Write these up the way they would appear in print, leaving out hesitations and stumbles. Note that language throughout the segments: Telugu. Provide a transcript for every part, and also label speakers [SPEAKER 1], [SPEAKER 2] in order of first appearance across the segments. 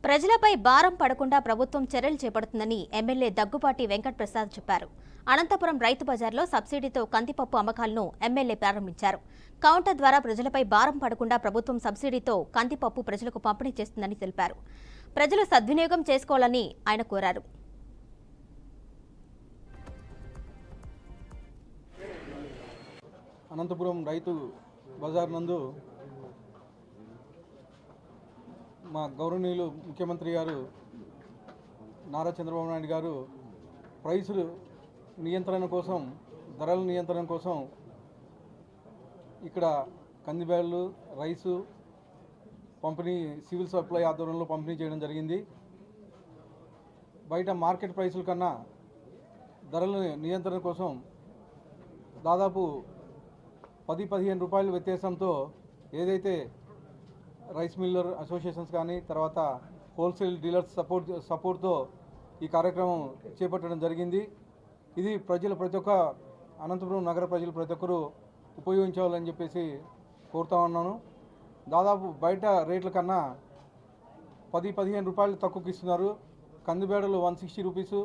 [SPEAKER 1] ప్రజలపై భారం పడకుండా ప్రభుత్వం చర్యలు చేపడుతుందని ఎమ్మెల్యే దగ్గుపాటి వెంకట్ ప్రసాద్ చెప్పారు. అనంతపురం రైతు బజార్లో సబ్సిడీతో కందిపప్పు అమ్మకాలను ఎమ్మెల్యే ప్రారంభించారు. కౌంటర్ ద్వారా ప్రజలపై భారం పడకుండా ప్రభుత్వం సబ్సిడీతో కందిపప్పు ప్రజలకు పంపిణీ చేస్తుందని తెలిపారు. ప్రజలు సద్వినియోగం చేసుకోవాలని ఆయన కోరారు.
[SPEAKER 2] అనంతపురం రైతు బజార్ నందు మా గౌరవనీయులు ముఖ్యమంత్రి గారు నారా చంద్రబాబు నాయుడు గారు ప్రైసులు నియంత్రణ కోసం, ధరల నియంత్రణ కోసం ఇక్కడ కందిబ్యాళ్ళు, రైసు పంపిణీ సివిల్ సప్లై ఆధ్వర్యంలో పంపిణీ చేయడం జరిగింది. బయట మార్కెట్ ప్రైసుల కన్నా ధరల నియంత్రణ కోసం దాదాపు 10-15 రూపాయల వ్యత్యాసంతో ఏదైతే రైస్ మిల్లర్ అసోసియేషన్స్ కానీ తర్వాత హోల్సేల్ డీలర్స్ సపోర్ట్తో ఈ కార్యక్రమం చేపట్టడం జరిగింది. ఇది ప్రతి ఒక్క అనంతపురం నగర ప్రజలు ప్రతి ఒక్కరూ ఉపయోగించాలని చెప్పేసి కోరుతా ఉన్నాను. దాదాపు బయట రేట్ల కన్నా 10-15 రూపాయలు తక్కువకి ఇస్తున్నారు. కందిబేడలు 160 రూపీసు,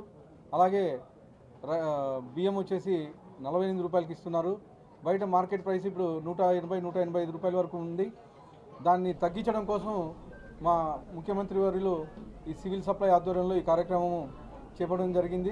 [SPEAKER 2] అలాగే బియ్యం వచ్చేసి 48 రూపాయలకి ఇస్తున్నారు. బయట మార్కెట్ ప్రైస్ ఇప్పుడు 180-185 రూపాయల వరకు ఉంది. దాన్ని తగ్గించడం కోసం మా ముఖ్యమంత్రి వర్యులు ఈ సివిల్ సప్లై ఆధ్వర్యంలో ఈ కార్యక్రమం చేపట్టడం జరిగింది.